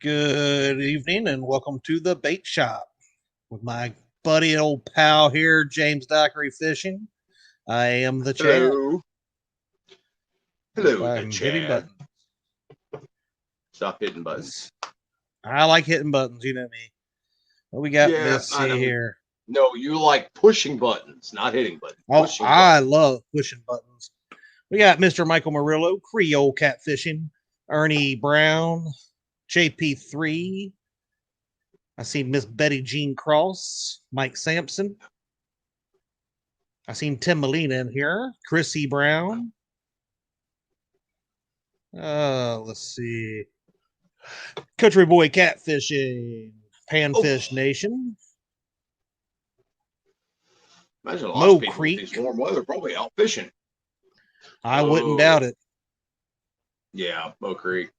Good evening and welcome to the bait shop with my buddy old pal here, James Dockery Fishing. I am the Chad. Hello. Hello, the I'm hitting Chad. buttons. Stop hitting buttons. I like hitting buttons, you know me. What we got? Yeah, Let's I see know. here. No, you like pushing buttons, not hitting buttons. Oh, Pushing I buttons. love pushing buttons. We got Mr. Michael Murillo, Creole Catfishing, Ernie Brown, JP3. I see Miss Betty Jean Cross, Mike Sampson. I seen Tim Molina in here, Chrissy Brown. Let's see. Country Boy Catfishing, Panfish Nation, Imagine a lot Mo of people Creek. with this warm weather probably out fishing. I wouldn't doubt it. Yeah, Mo Creek.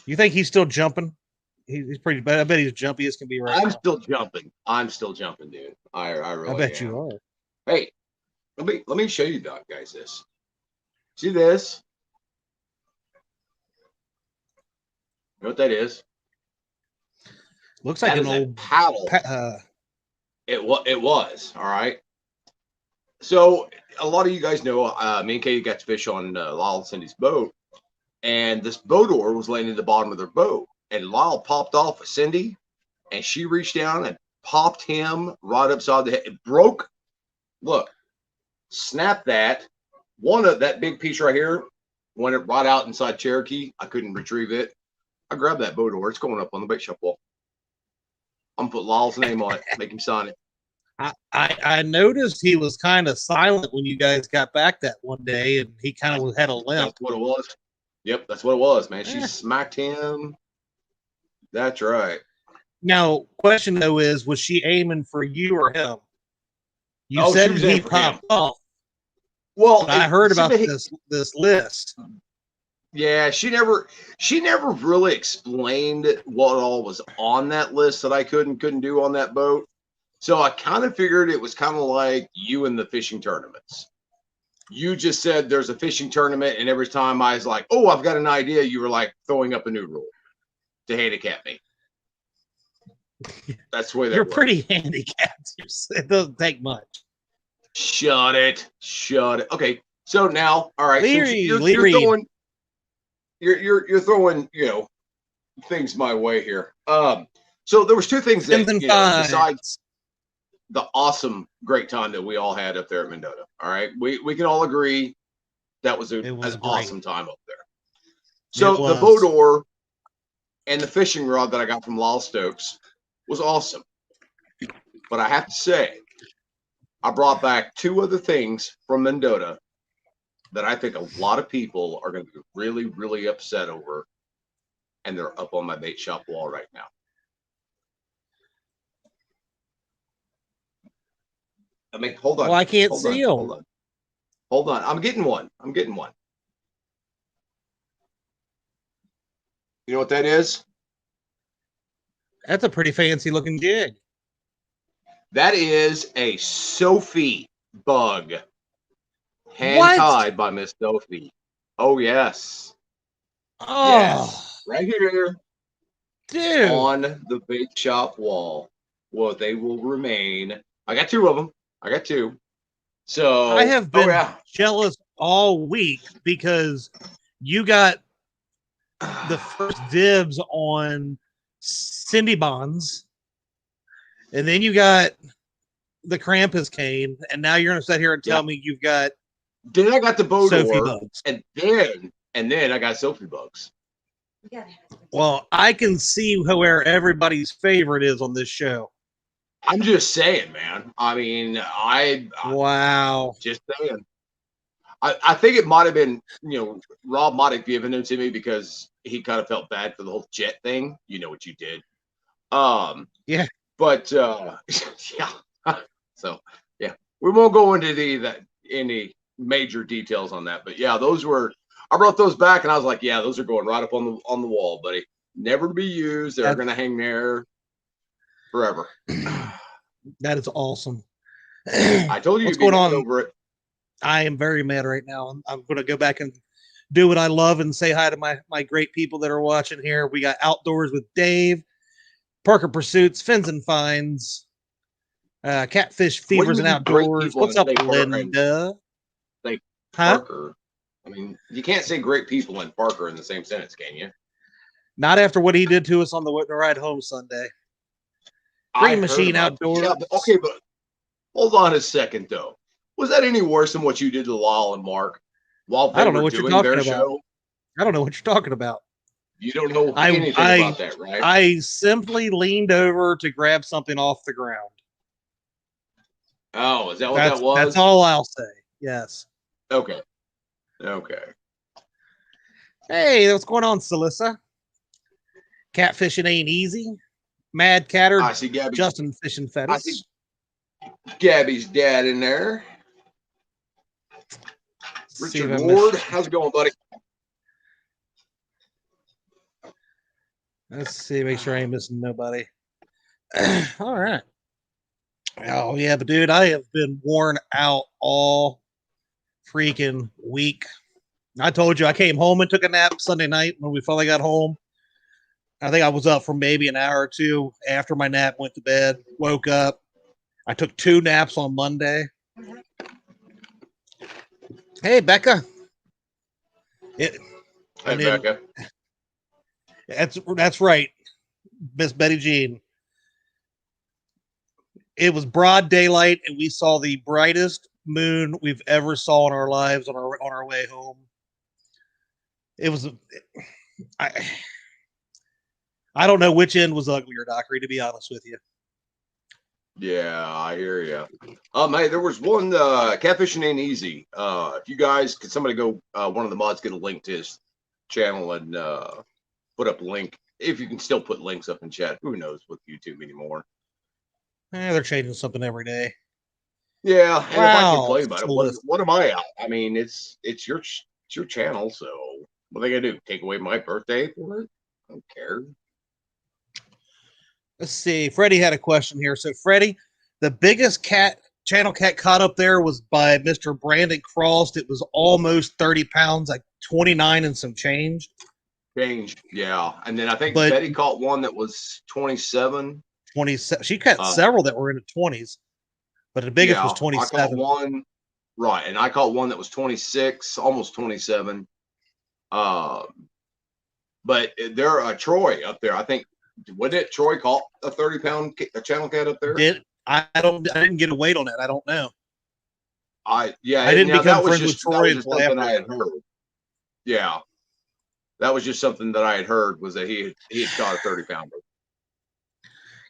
You think he's still jumping? He's pretty bad. I bet he's jumpy as can be right I'm now. still jumping. I'm still jumping, dude. I really I bet am. you are. Hey, let me show you guys this. See this? You know what that is? Looks like That an is a old paddle. It was all right. So a lot of you guys know me and Katie got to fish on Lyle and Cindy's boat, and this boat oar was laying at the bottom of their boat, and Lyle popped off with Cindy, and she reached down and popped him right upside the head. It broke. Look, snapped that. One of that big piece right here went it right out inside Cherokee. I couldn't retrieve it. I grabbed that boat oar. It's going up on the bait shop wall. I'm gonna put Lyle's name on it. Make him sign it. I noticed he was kind of silent when you guys got back that one day, and he kind of had a limp. That's what it was. Yep, that's what it was, man. She smacked him. That's right. Now, question though is, was she aiming for you or him? You said he popped off. Well, I heard about this list. Yeah, she never really explained what all was on that list that I couldn't do on that boat. So I kind of figured it was kind of like you in the fishing tournaments. You just said there's a fishing tournament, and every time I was like, "Oh, I've got an idea," you were like throwing up a new rule to handicap me. That's the way that You're works. pretty handicapped. It doesn't take much. Shut it. Okay, so now, all right, you're throwing, things my way here. So there was two things that, besides the awesome, great time that we all had up there at Mendota. All right, we can all agree that was an awesome time up there. So the boat oar and the fishing rod that I got from Lyle Stokes was awesome. But I have to say, I brought back two other things from Mendota that I think a lot of people are going to be really, really upset over, and they're up on my bait shop wall right now. I mean, hold on. Well, I can't see them. Hold on. I'm getting one. You know what that is? That's a pretty fancy looking jig. That is a Sophie bug. Hand-tied by Miss Sophie. Oh, yes. Oh. Yes. Right here. Dude. On the bait shop wall. Well, they will remain. I got two of them. So I have been jealous all week because you got the first dibs on Cindy Bonds, and then you got the Krampus cane, and now you're going to sit here and tell me you've got. Then I got the boat Sophie oar, bugs, and then I got Sophie bugs. Well, I can see where everybody's favorite is on this show. I'm just saying, man. I mean, wow. Just saying. I think it might have been, Rob might have given them to me because he kind of felt bad for the whole jet thing. You know what you did. Yeah. But yeah. So yeah, we won't go into any major details on that. But yeah, I brought those back, and I was like, yeah, those are going right up on the wall, buddy. Never to be used. They're going to hang there forever. That is awesome. I told you. What's going on over it. I am very mad right now. I'm going to go back and do what I love and say hi to my great people that are watching here. We got Outdoors with Dave, Parker Pursuits, Fins and Finds, Catfish Fevers and Outdoors. What's up, Linda? Say Parker. I mean, you can't say great people and Parker in the same sentence, can you? Not after what he did to us on the ride home Sunday. Green Machine Outdoors. Yeah, okay, but hold on a second, though. Was that any worse than what you did to Lyle and Mark while they were doing their show? I don't know what you're talking about. You don't know anything about that, right? I simply leaned over to grab something off the ground. Oh, is that what that was? That's all I'll say. Yes. Okay. Hey, what's going on, Celissa? Catfishing ain't easy. Mad Catter. I see Gabby. Justin Fishing Fetish. I see Gabby's dad in there. Richard Ward, how's it going, buddy? Let's see, make sure I ain't missing nobody. All right. Oh, yeah, but dude, I have been worn out all freaking week. I told you I came home and took a nap Sunday night when we finally got home. I think I was up for maybe an hour or two after my nap, went to bed, woke up. I took 2 naps on Monday. Hey, Becca. Hey, Becca. That's right, Miss Betty Jean. It was broad daylight, and we saw the brightest moon we've ever saw in our lives on our way home. It was, I don't know which end was uglier, Dockery, to be honest with you. Yeah, I hear you. Hey, there was one Catfishing Ain't Easy. If you guys could, somebody go, one of the mods get a link to his channel and put up a link. If you can still put links up in chat, who knows with YouTube anymore? They're changing something every day. Yeah, and if I complain about it, what am I out? I mean, it's your channel, so what are they gonna do? Take away my birthday for it? I don't care. Let's see. Freddie had a question here. So, Freddie, the biggest channel cat caught up there was by Mr. Brandon Cross. It was almost 30 pounds, like 29 and some change. Yeah. And then I think Betty caught one that was 27. 27. She caught several that were in the 20s, but the biggest was 27. I caught one, right, and I caught one that was 26, almost 27. But there, Troy up there, I think, wasn't it Troy caught a 30-pound channel cat up there? I didn't get a weight on it. I don't know. I didn't become friends with Troy until something I had heard. Yeah, that was just something that I had heard, was that he had caught a 30-pounder.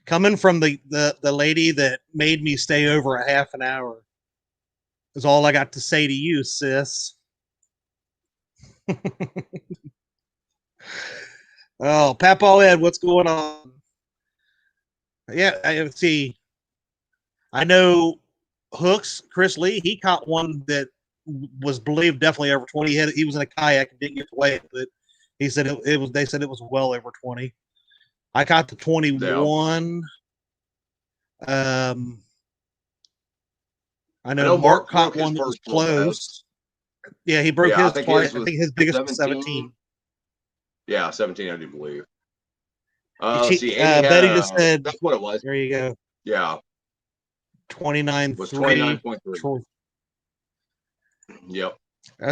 Coming from the lady that made me stay over a half an hour is all I got to say to you, sis. Oh, Papaw Ed, what's going on? Yeah, I see. I know Hooks, Chris Lee, he caught one that was believed definitely over 20. He was in a kayak and didn't get to weigh it, but he said it was. They said it was well over 20. I caught the 21. Yeah. I know Mark caught one that was close. Yeah, he broke his twice. I think his biggest was 17. Yeah, 17, I do believe. Betty just said that's what it was. There you go. Yeah. 29.3. Yep. I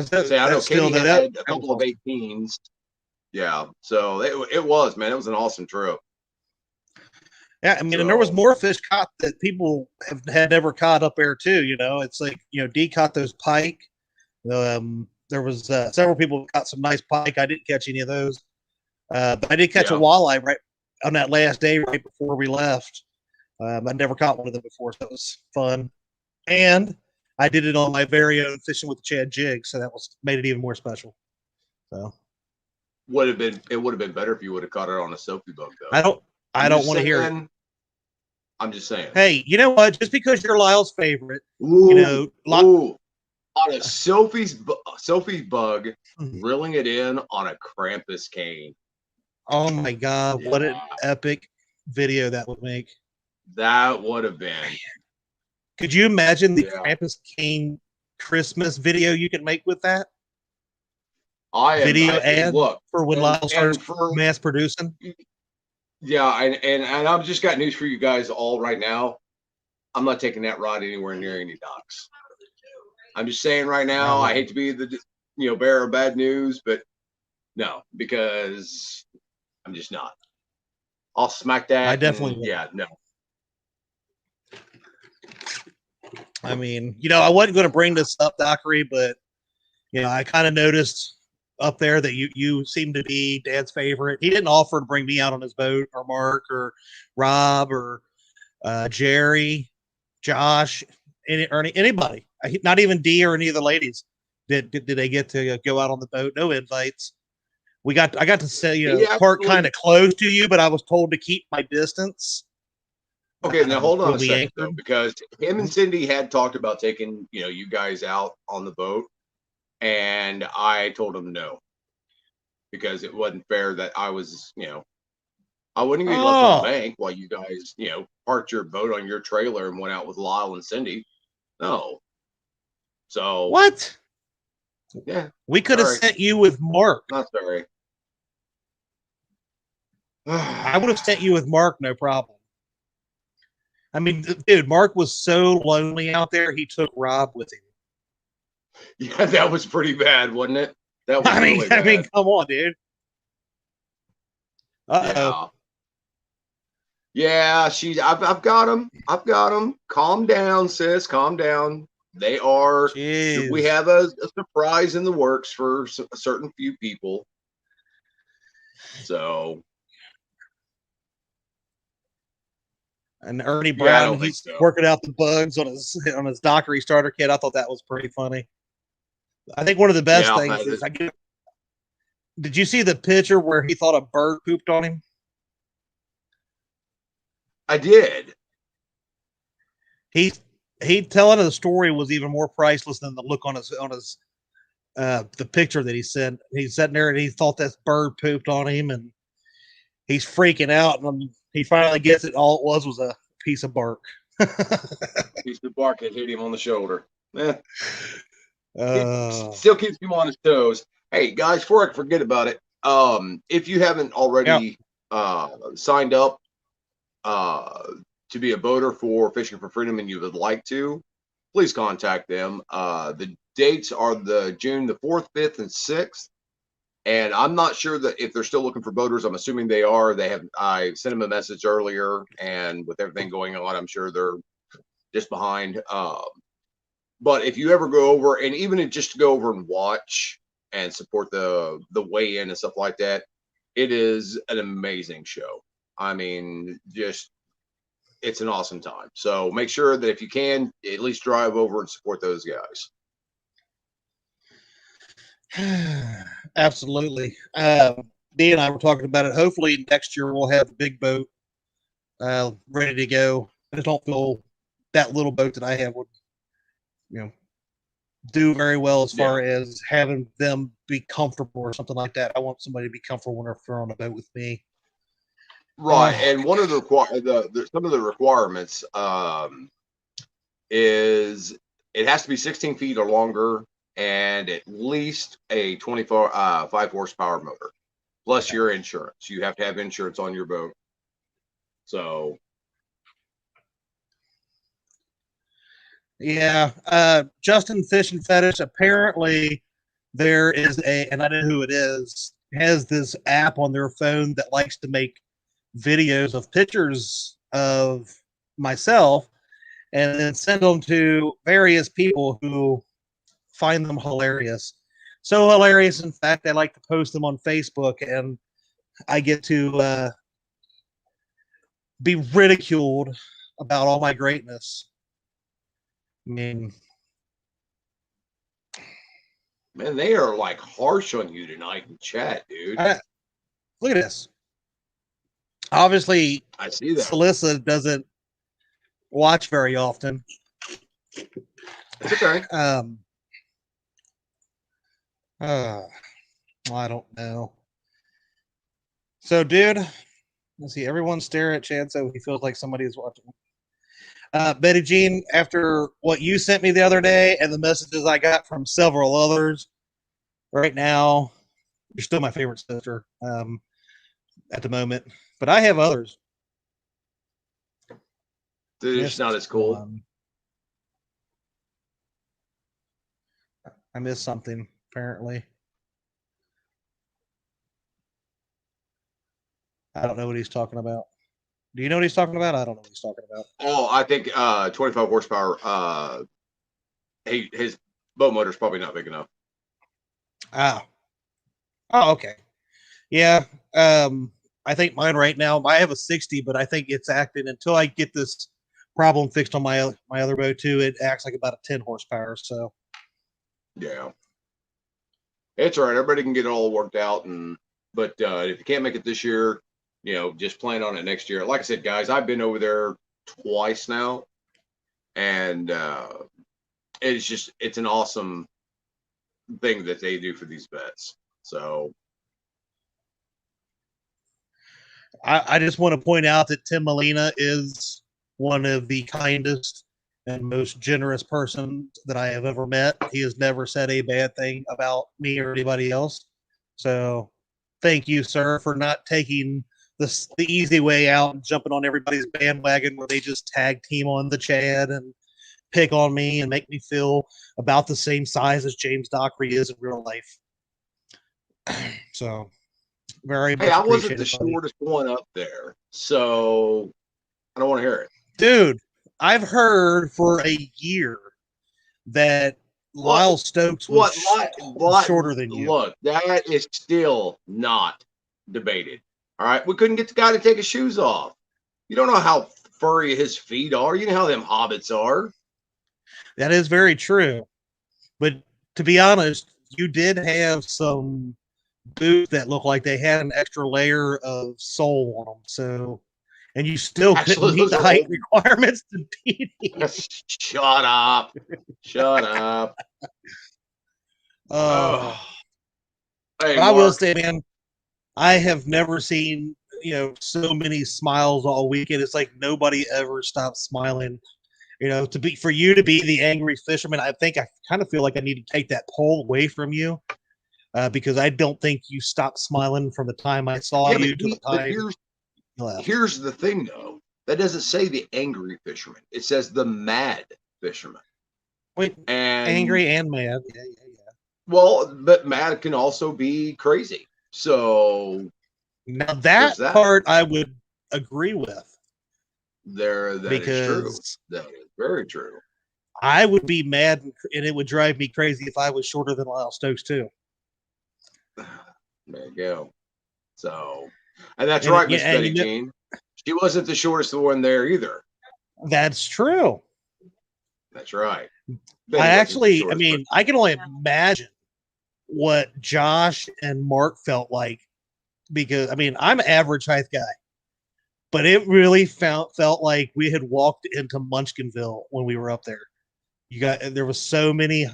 know Katie had a couple of 18s. Yeah. So it was, man. It was an awesome trip. Yeah, I mean, and there was more fish caught that people had never caught up there too. You know, it's like, D caught those pike. There was several people who caught some nice pike. I didn't catch any of those, but I did catch a walleye right on that last day, right before we left. I never caught one of them before, so it was fun. And I did it on my very own fishing with the Chad jig, so that made it even more special. So it would have been better if you would have caught it on a soapy bug, though. I don't want to hear it. I'm just saying. Hey, you know what? Just because you're Lyle's favorite, on a Sophie's bug, reeling it in on a Krampus cane. Oh my God! What an epic video that would make. That would have been. Could you imagine the Krampus cane Christmas video you could make with that? video ad look for when Lyle starts for mass producing. Yeah, and I've just got news for you guys all right now. I'm not taking that rod anywhere near any docks. I'm just saying right now. I hate to be the bearer of bad news, but no, because I'm just not. I'll smack that. I definitely yeah, no. I mean, I wasn't going to bring this up, Dockery, but I kind of noticed up there that you seem to be Dad's favorite. He didn't offer to bring me out on his boat, or Mark, or Rob, or Jerry, Josh, anybody. Not even Dee or any of the ladies. Did they get to go out on the boat? No invites. I got to say, park kind of close to you, but I was told to keep my distance. Okay, now hold on a second though, because him and Cindy had talked about taking you guys out on the boat, and I told him no, because it wasn't fair that I was I wouldn't be left on the bank while you guys parked your boat on your trailer and went out with Lyle and Cindy. No. So what? Yeah, we could have sent you with Mark. Not sorry. I would have sent you with Mark, no problem. I mean, dude, Mark was so lonely out there. He took Rob with him. Yeah, that was pretty bad, wasn't it? That was really bad. I mean, come on, dude. Uh-oh. Yeah, I've got him. I've got him. Calm down, sis. Calm down. They are. Jeez. We have a surprise in the works for a certain few people. So. And Ernie Brown, he's working out the bugs on his Dockery starter kit. I thought that was pretty funny. I think one of the best things is did you see the picture where he thought a bird pooped on him? I did. He telling the story was even more priceless than the look on his the picture that he sent. He's sitting there and he thought that bird pooped on him, and he's freaking out, and he finally gets it. All it was a piece of bark. Piece of bark had hit him on the shoulder. Still keeps him on his toes. Hey guys, before I forget about it, if you haven't already signed up to be a boater for Fishing for Freedom and you would like to, please contact them. The dates are the June the 4th, 5th, and 6th. And I'm not sure that if they're still looking for boaters. I'm assuming they are. I sent them a message earlier, and with everything going on, I'm sure they're just behind. But if you ever go over, and even just to go over and watch and support the weigh-in and stuff like that, it is an amazing show. I mean, it's an awesome time. So make sure that if you can, at least drive over and support those guys. Absolutely. Dee and I were talking about it. Hopefully next year we'll have the big boat ready to go. I just don't feel that little boat that I have would, do very well as far as having them be comfortable or something like that. I want somebody to be comfortable when they're on a boat with me. Right, and one of the some of the requirements is it has to be 16 feet or longer, and at least a 5 horsepower motor, plus your insurance. You have to have insurance on your boat. So, yeah, Justin Fish and Fetish. Apparently, there is and I know who it is. Has this app on their phone that likes to make videos of pictures of myself and then send them to various people who find them hilarious. So hilarious, in fact, I like to post them on Facebook, and I get to be ridiculed about all my greatness. I mean, man, they are like harsh on you tonight in chat, dude. Look at this. Obviously, I see that. Celissa doesn't watch very often. It's okay. I don't know. So, dude, let's see. Everyone stare at Chad so he feels like somebody is watching. Betty Jean, after what you sent me the other day and the messages I got from several others, right now You're still my favorite sister at the moment, but I have others. It's not as cool. I missed something, apparently. I don't know what he's talking about. Do you know what he's talking about? I don't know what he's talking about. Oh, I think 25 horsepower. His boat motor's probably not big enough. Oh, okay. Yeah. I think mine right now, I have a 60, but I think it's acting until I get this problem fixed on my other boat too. It acts like about a 10 horsepower. So yeah, it's all right. Everybody can get it all worked out, but if you can't make it this year, just plan on it next year. Like I said, guys, I've been over there twice now, and it's an awesome thing that they do for these vets. So I just want to point out that Tim Molina is one of the kindest and most generous persons that I have ever met. He has never said a bad thing about me or anybody else. So thank you, sir, for not taking the easy way out and jumping on everybody's bandwagon where they just tag team on the Chad and pick on me and make me feel about the same size as James Dockery is in real life. So very much. Hey, I wasn't the shortest one up there, so I don't want to hear it. Dude, I've heard for a year that Lyle Stokes was shorter than you. Look, that is still not debated. All right, we couldn't get the guy to take his shoes off. You don't know how furry his feet are. You know how them hobbits are. That is very true. But to be honest, you did have some boots that looked like they had an extra layer of sole on them. So, and you still couldn't meet the height requirements to beat him. Shut up. Shut up. Hey, I will say, man, I have never seen, so many smiles all weekend. It's like nobody ever stops smiling. For you to be the angry fisherman, I think I kind of feel like I need to take that pole away from you because I don't think you stopped smiling from the time I saw you to the time you left. Here's the thing, though. That doesn't say the angry fisherman. It says the mad fisherman. Wait, angry and mad. Yeah. Well, but mad can also be crazy. So now that part I would agree with. That is true. That is very true. I would be mad, and it would drive me crazy if I was shorter than Lyle Stokes too. There you go. So, and that's right, Miss Betty Jean. She wasn't the shortest one there either. That's true. That's right. I can only imagine what Josh and Mark felt like because I'm an average height guy. But it really felt like we had walked into Munchkinville when we were up there. There was so many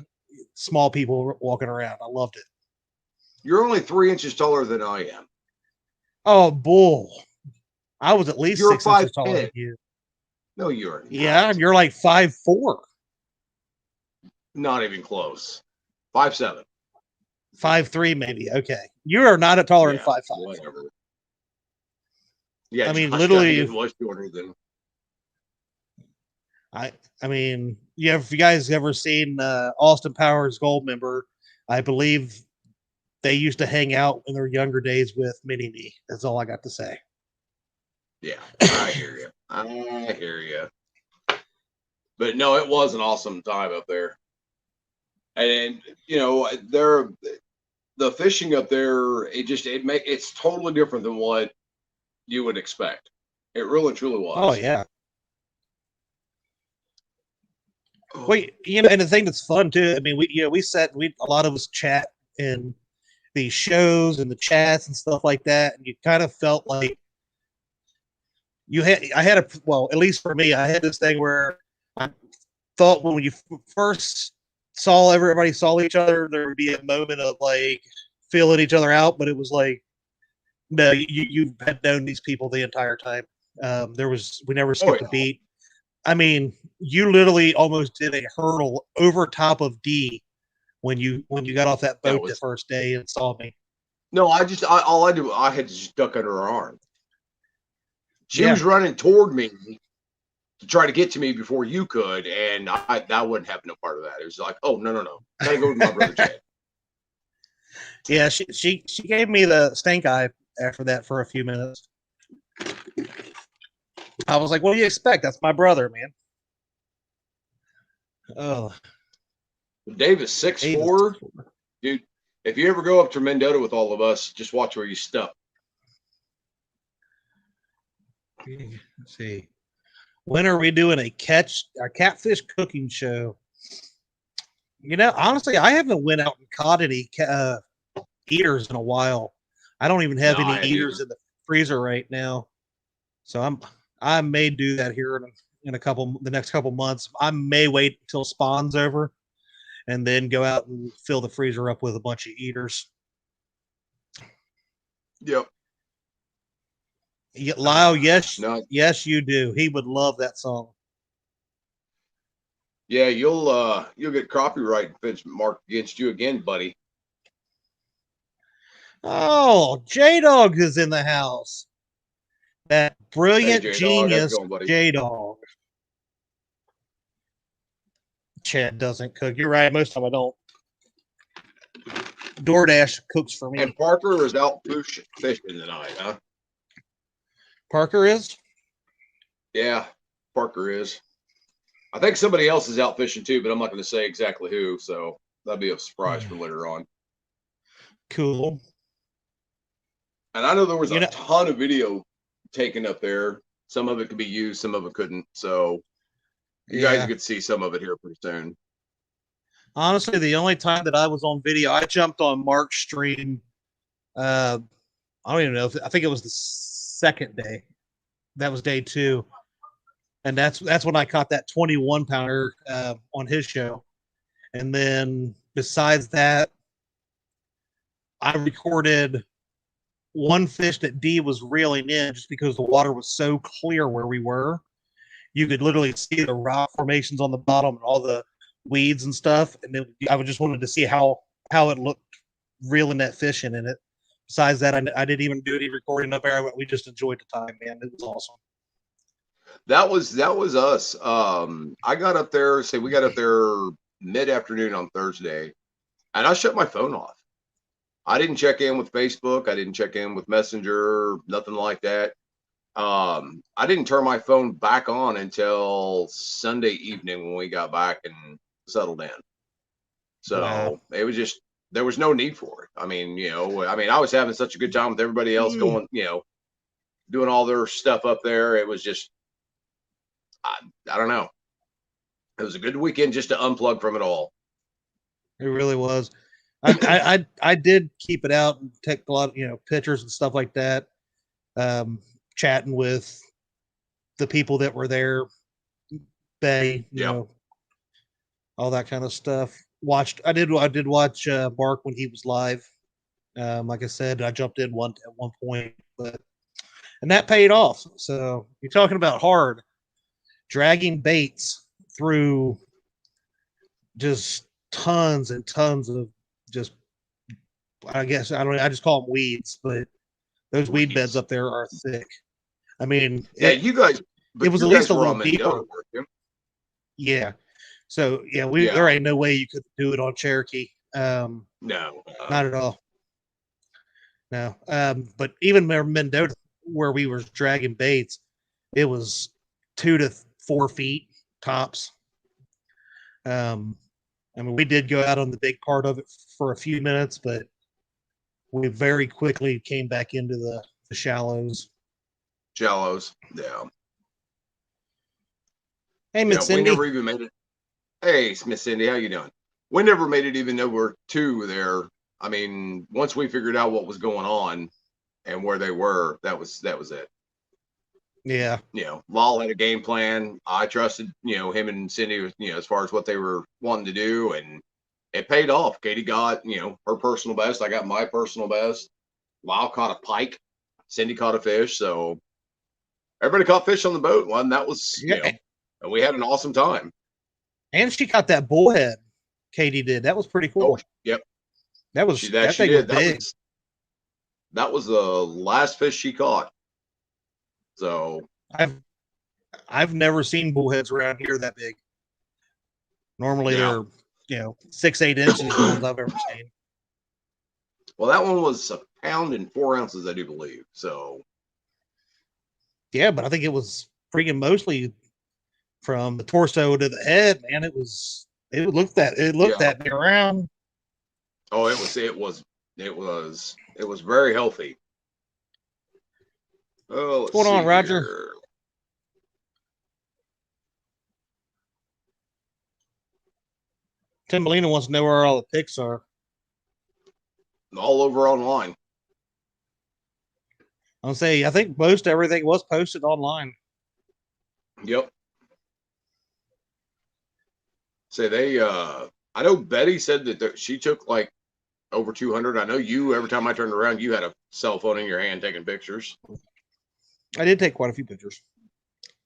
small people walking around. I loved it. You're only 3 inches taller than I am. Oh, bull! I was at least 6 inches taller than you. No, you're not. Yeah, and you're like 5'4". Not even close. 5'7". 5'3", maybe. Okay, you are not a taller than 5'5". Whatever. Yeah, I mean, literally, was shorter than. if you guys ever seen Austin Powers Goldmember, I believe they used to hang out in their younger days with Mini Me. That's all I got to say. Yeah, I hear you. I hear you. But no, it was an awesome time up there, and the fishing up there. It's totally different than what you would expect. It really truly was. Oh yeah. Wait, and the thing that's fun too. I mean, a lot of us chat in the shows and the chats and stuff like that, and you kind of felt like at least for me, I had this thing where I thought when you first everybody saw each other, there would be a moment of like feeling each other out, but it was like, no, you had known these people the entire time. We never skipped a beat. I mean, you literally almost did a hurdle over top of D when you got off that boat the first day and saw me. No, all I do, I had to just duck under her arm. She Yeah. was running toward me to try to get to me before you could, and that wouldn't have no part of that. It was like, oh no, gotta go with my brother Chad. Yeah, she gave me the stink eye after that for a few minutes. I was like, what do you expect? That's my brother, man. Oh, Dave is 6'4". Dude, if you ever go up to Mendota with all of us, just watch where you step. Let's see. When are we doing a catfish cooking show? You know, honestly, I haven't went out and caught any eaters in a while. I don't even have any eaters in the freezer right now, so I may do that here in the next couple months. I may wait until spawn's over, and then go out and fill the freezer up with a bunch of eaters. Yep. Lyle, yes, you do. He would love that song. Yeah, you'll get copyright marked against you again, buddy. Oh, J-Dog is in the house. That brilliant genius, J-Dog. Chad doesn't cook. You're right. Most of the time I don't. DoorDash cooks for me. And Parker is out fishing tonight, huh? Parker is? Yeah, Parker is. I think somebody else is out fishing too, but I'm not going to say exactly who, so that'll be a surprise for later on. Cool. And I know there was a ton of video taken up there. Some of it could be used, some of it couldn't. So you guys could see some of it here pretty soon. Honestly, the only time that I was on video, I jumped on Mark's stream. I don't even know. I think it was the second day. That was day 2. And that's when I caught that 21 pounder on his show. And then besides that, I recorded one fish that D was reeling in just because the water was so clear where we were. You could literally see the rock formations on the bottom and all the weeds and stuff. And then I just wanted to see how it looked reeling that fish in it. Besides that, I didn't even do any recording up there. We just enjoyed the time, man. It was awesome. That was us. I got up there. We got up there mid-afternoon on Thursday, and I shut my phone off. I didn't check in with Facebook. I didn't check in with Messenger. Nothing like that. I didn't turn my phone back on until Sunday evening when we got back and settled in. So It was just, there was no need for it. I mean, I was having such a good time with everybody else going, doing all their stuff up there. It was just, I don't know. It was a good weekend just to unplug from it all. It really was. I did keep it out and take a lot of, pictures and stuff like that. Chatting with the people that were there, you know, all that kind of stuff. I did watch Mark when he was live. Like I said, I jumped in at one point, and that paid off. So you're talking about hard dragging baits through just tons and tons of just, I just call them weeds, but those weed beds up there are thick. I mean, you guys, it was at least a little deeper. Yeah. So there ain't no way you could do it on Cherokee. No, not at all. No. But even Mendota, where we were dragging baits, it was 2 to 4 feet tops. I mean, we did go out on the big part of it for a few minutes, but we very quickly came back into the shallows. Yeah. Hey, Miss Cindy. We never even made it. Hey, Miss Cindy, how you doing? We never made it even though we're 2 there. I mean, once we figured out what was going on and where they were, that was it. Yeah. Lal had a game plan. I trusted, him and Cindy, as far as what they were wanting to do, and it paid off. Katie got, her personal best. I got my personal best. Lyle caught a pike. Cindy caught a fish. So everybody caught fish on the boat. And that was, and we had an awesome time. And she caught that bullhead. Katie did. That was pretty cool. Oh, yep. That thing was big. that was the last fish she caught. So I've never seen bullheads around here that big. Normally they're 6-8 inches, the ones I've ever seen. Well, that one was 1 pound and 4 ounces, I do believe. So yeah, but I think it was freaking mostly from the torso to the head, man. It looked that big around. Oh, it was very healthy. Oh, what's going on, Roger? Here. Tim Molina wants to know where all the pics are. All over online. I'll say I think most everything was posted online. Yep. Say they I know Betty said that she took like over 200. I know you, every time I turned around, you had a cell phone in your hand taking pictures. I did take quite a few pictures.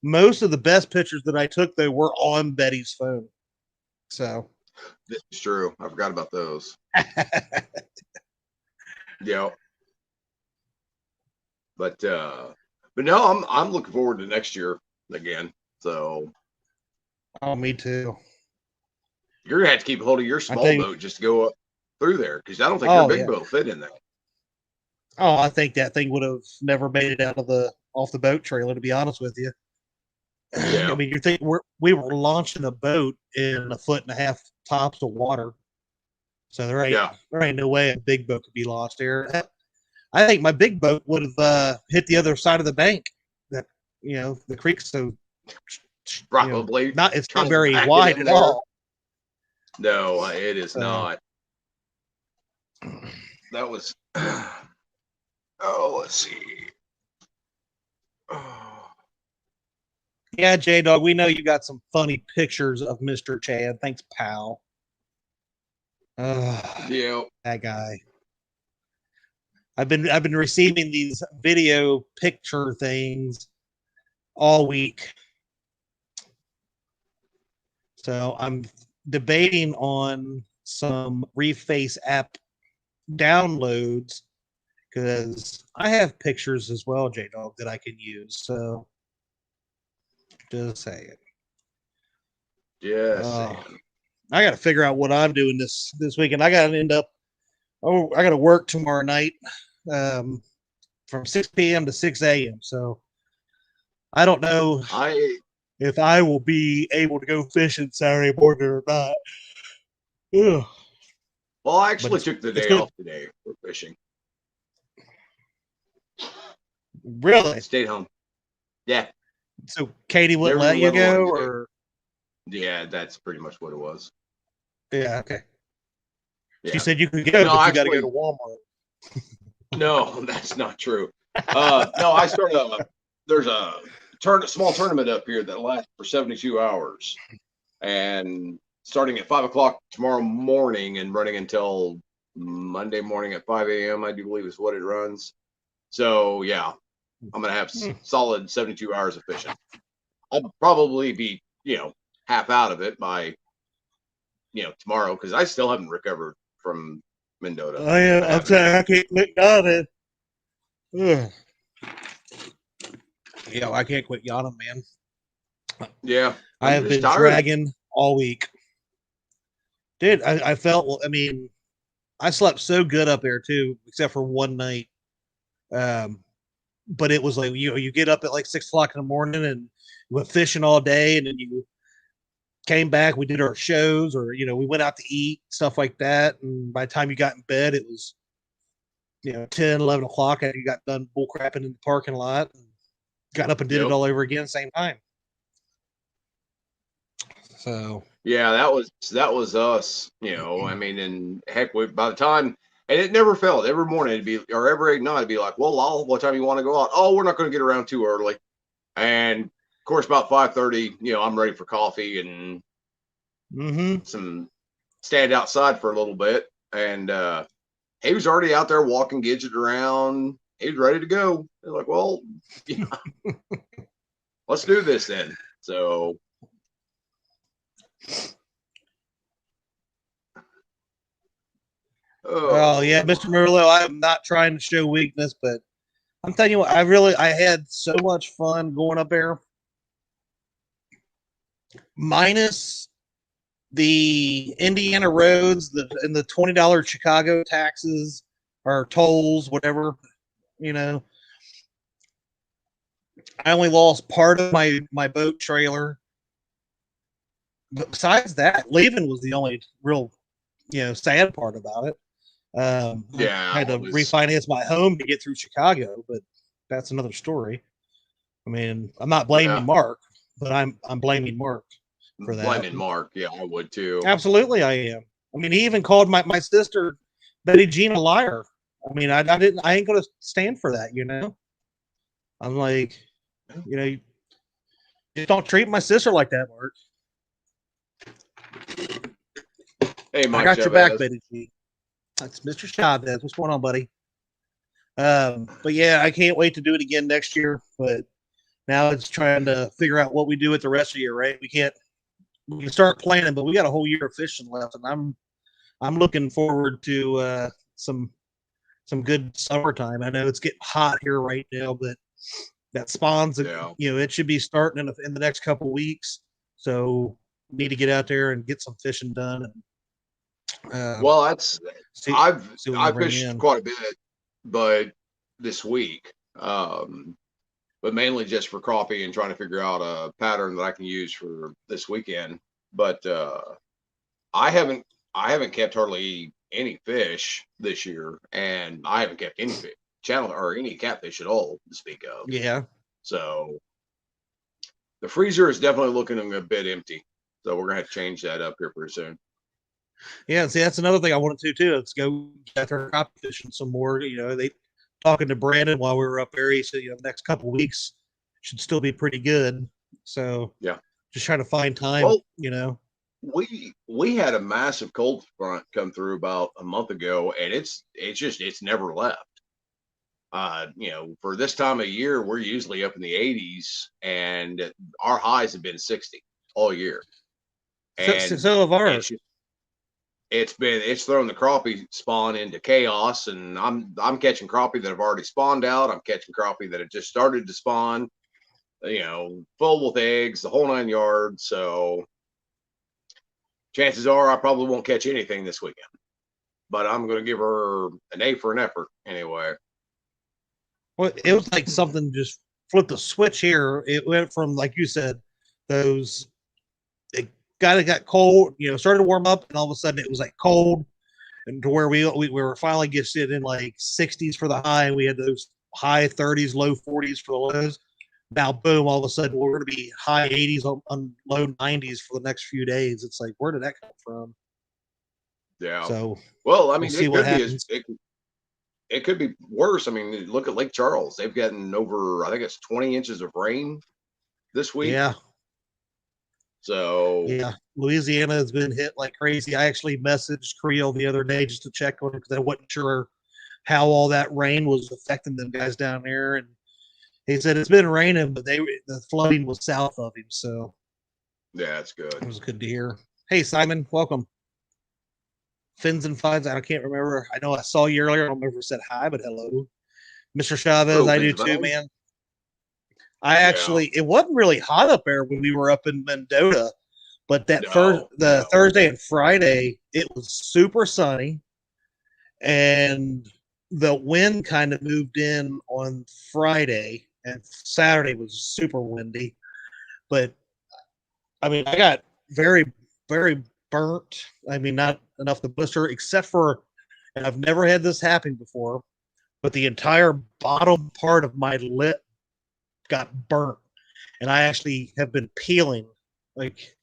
Most of the best pictures that I took, though, were on Betty's phone. So this is true. I forgot about those. Yeah. But no, I'm looking forward to next year again. So oh, me too. You're gonna have to keep hold of your small boat just to go up through there, because I don't think your big boat will fit in there. Oh, I think that thing would have never made it out of off the boat trailer, to be honest with you. Yeah. I mean, you think we were launching a boat in 1.5 feet tops of water, so there ain't no way a big boat could be lost here. I think my big boat would have hit the other side of the bank. That the creek's so probably it's not very wide at all. No, it is not. That was. Oh, let's see. Oh. Yeah, J-Dog, we know you got some funny pictures of Mr. Chad. Thanks, pal. Yeah, that guy. I've been receiving these video picture things all week. So I'm debating on some Reface app downloads, because I have pictures as well, J-Dog, that I can use. So just saying. Yes. I got to figure out what I'm doing this weekend. I got to I got to work tomorrow night from 6 p.m. to 6 a.m. So I don't know if I will be able to go fishing Saturday morning or not. Ugh. Well, I actually took the day off today for fishing. Really? Stayed home. Yeah. So Katie wouldn't let you go, or? Yeah, that's pretty much what it was. Yeah, okay. Yeah. She said you could go, but you got to go to Walmart. No, that's not true. No, I started. There's a small tournament up here that lasts for 72 hours, and starting at 5 o'clock tomorrow morning and running until Monday morning at 5 a.m. I do believe is what it runs. So yeah, I'm gonna have solid 72 hours of fishing. I'll probably be half out of it by tomorrow, because I still haven't recovered from Mendota. Oh yeah, I'm saying I can't quit yawning. Ugh. Yeah, I can't quit yawning, man. Yeah, I have been dragging all week. Dude, I felt, I mean, I slept so good up there too, except for one night. But it was like, you get up at like 6 o'clock in the morning and went fishing all day, and then you came back, we did our shows, or we went out to eat, stuff like that, and by the time you got in bed, it was 10, 11 o'clock, and you got done bull crapping in the parking lot, and got up and did it all over again same time. So yeah, that was us. I mean, and heck, by the time, and it never failed. Every morning it'd be, or every night it'd be like, well, what time you want to go out? Oh, we're not going to get around too early. And of course, about 5:30, I'm ready for coffee and some stand outside for a little bit. And he was already out there walking Gidget around. He was ready to go. They're like, well, let's do this then. So. Oh yeah, Mr. Murillo, I'm not trying to show weakness, but I'm telling you what, I had so much fun going up there. Minus the Indiana roads, and the $20 Chicago taxes or tolls, whatever, you know. I only lost part of my boat trailer. But besides that, leaving was the only real, sad part about it. Yeah, I had to refinance my home to get through Chicago, but that's another story. I mean, I'm not blaming Mark, but I'm blaming Mark for that. Blaming Mark, yeah, I would too. Absolutely, I am. I mean, he even called my sister Betty Jean a liar. I mean, I ain't gonna stand for that, I'm like, just don't treat my sister like that, Mark. Hey, Mike, I got your back, Betty Jean. That's Mr. Chavez. What's going on, buddy? But yeah, I can't wait to do it again next year. But now it's trying to figure out what we do with the rest of the year, right? We can start planning, but we got a whole year of fishing left, and I'm looking forward to some good summertime. I know it's getting hot here right now, but that spawns, it should be starting in the next couple of weeks. So we need to get out there and get some fishing done. And, well, I've fished quite a bit, but this week, but mainly just for coffee and trying to figure out a pattern that I can use for this weekend. But I haven't kept hardly any fish this year, and I haven't kept any fish, channel or any catfish at all to speak of. Yeah. So the freezer is definitely looking a bit empty. So we're gonna have to change that up here pretty soon. Yeah, see, that's another thing I wanted to too. Let's go after crappie fishing some more. They talking to Brandon while we were up there. He said, the next couple of weeks should still be pretty good. So yeah, just trying to find time. Well, we had a massive cold front come through about a month ago, and it's never left. For this time of year, we're usually up in the 80s, and our highs have been 60 all year. And so have ours. It's thrown the crappie spawn into chaos, and I'm catching crappie that have already spawned out. I'm catching crappie that have just started to spawn, full with eggs, the whole 9 yards. So chances are I probably won't catch anything this weekend, but I'm going to give her an A for an effort anyway. Well, it was like something just flipped the switch here. It went from, like you said, it got cold, started to warm up, and all of a sudden it was like cold, and to where we were finally getting in like 60s for the high. We had those high 30s, low 40s for the lows. Now, boom, all of a sudden we're going to be high 80s on low 90s for the next few days. It's like, where did that come from? Yeah. So, well, I mean, it could be worse. I mean, look at Lake Charles. They've gotten over, I think it's 20 inches of rain this week. Yeah. So yeah, Louisiana has been hit like crazy. I actually messaged Creel the other day just to check on it because I wasn't sure how all that rain was affecting them guys down there. And he said it's been raining, but the flooding was south of him. So yeah, that's good. It was good to hear. Hey, Simon, welcome. Fins and Fives. I can't remember. I know I saw you earlier. I don't remember if I said hi, but hello. Mr. Chavez, I do too, man. I actually, it wasn't really hot up there when we were up in Mendota, but Thursday and Friday, it was super sunny, and the wind kind of moved in on Friday, and Saturday was super windy. But I mean, I got very, very burnt. I mean, not enough to blister, except for, and I've never had this happen before, but the entire bottom part of my lip got burnt, and I actually have been peeling, like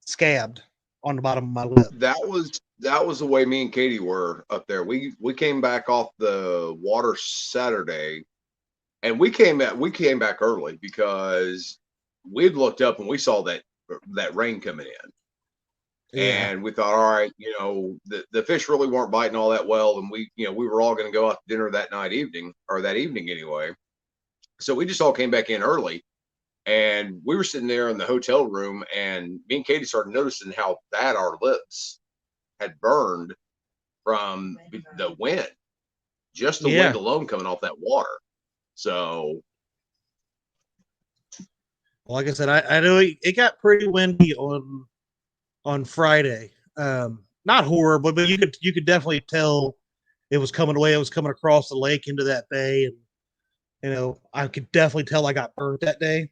scabbed on the bottom of my lip. That was the way me and Katie were up there. We came back off the water Saturday, and we came back early because we'd looked up and we saw that rain coming in. Yeah. And we thought, all right, the fish really weren't biting all that well, and we were all going to go out to dinner that evening anyway. So we just all came back in early, and we were sitting there in the hotel room, and me and Katie started noticing how bad our lips had burned from the wind, just the wind alone coming off that water. So, like I said, I know it got pretty windy on Friday. Not horrible, but you could definitely tell it was coming away. It was coming across the lake into that bay, and I could definitely tell I got burnt that day.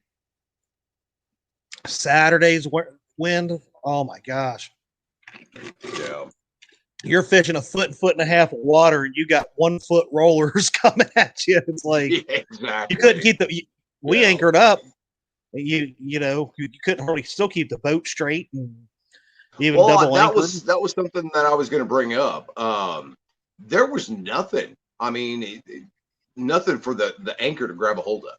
Saturday's wind, oh my gosh! Yeah, you're fishing a foot and a half of water, and you got 1 foot rollers coming at you. It's like exactly. You couldn't keep we anchored up. You couldn't hardly still keep the boat straight, and even double anchored. That was something that I was going to bring up. There was nothing. I mean, nothing for the anchor to grab a hold of.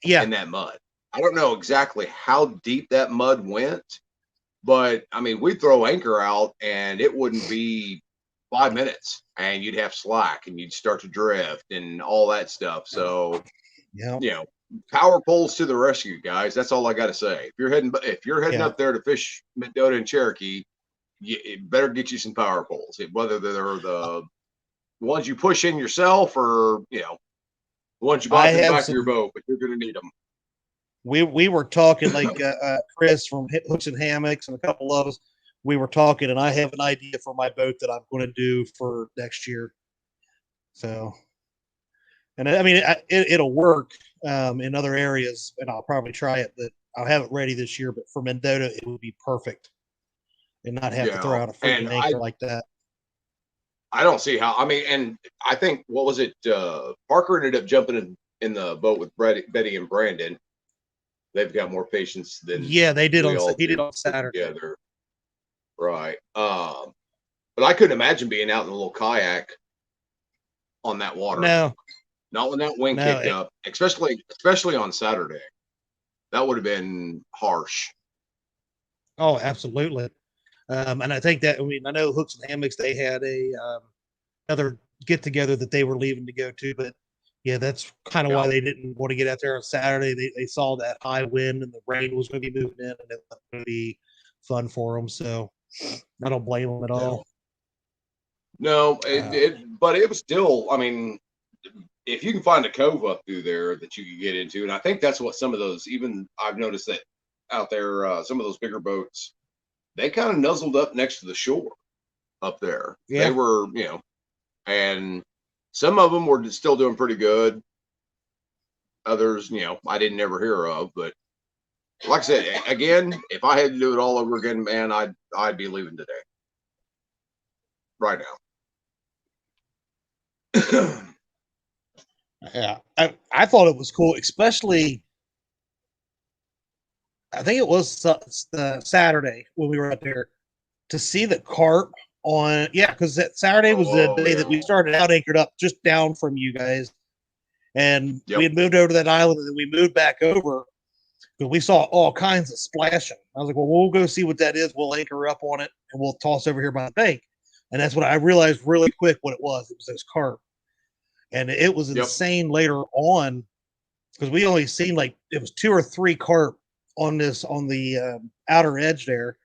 Yeah. In that mud. I don't know exactly how deep that mud went, but I mean, we'd throw anchor out and it wouldn't be 5 minutes and you'd have slack and you'd start to drift and all that stuff. So, power poles to the rescue, guys. That's all I got to say. If you're heading up there to fish Mendota and Cherokee, you better get you some power poles, whether they're the ones you push in yourself or, the ones you buy in the back of your boat, but you're going to need them. We were talking like Chris from Hooks and Hammocks and a couple of us. We were talking, and I have an idea for my boat that I'm going to do for next year. So, and I mean, it'll work in other areas, and I'll probably try it. But I'll have it ready this year. But for Mendota, it would be perfect, and not have to throw out a freaking anchor like that. I don't see how. I mean, and I think what was it? Parker ended up jumping in the boat with Betty and Brandon. They've got more patience than they did he did on Saturday. Together. Right. But I couldn't imagine being out in a little kayak on that water. No. Not when that wind kicked up, especially on Saturday. That would have been harsh. Oh, absolutely. And I think that, I know Hooks and Hammocks, they had another get together that they were leaving to go to, but that's kind of why they didn't want to get out there on Saturday. They saw that high wind and the rain was going to be moving in, and it was going to be fun for them. So I don't blame them at all. No, but it was still. I mean, if you can find a cove up through there that you could get into, and I think that's what some of those. Even I've noticed that out there, some of those bigger boats, they kind of nuzzled up next to the shore up there. Yeah. They were, and some of them were still doing pretty good. Others, I didn't ever hear of. But like I said, again, if I had to do it all over again, man, I'd be leaving today. Right now. Yeah, I thought it was cool, especially. I think it was Saturday when we were out there to see the carp on. Yeah, because that Saturday was the day that we started out anchored up just down from you guys, and we had moved over to that island, and then we moved back over because we saw all kinds of splashing. I was like, well, we'll go see what that is. We'll anchor up on it, and we'll toss over here by the bank. And that's what I realized really quick what it was. It was those carp, and it was insane later on because we only seen like it was 2 or 3 carp on the outer edge there,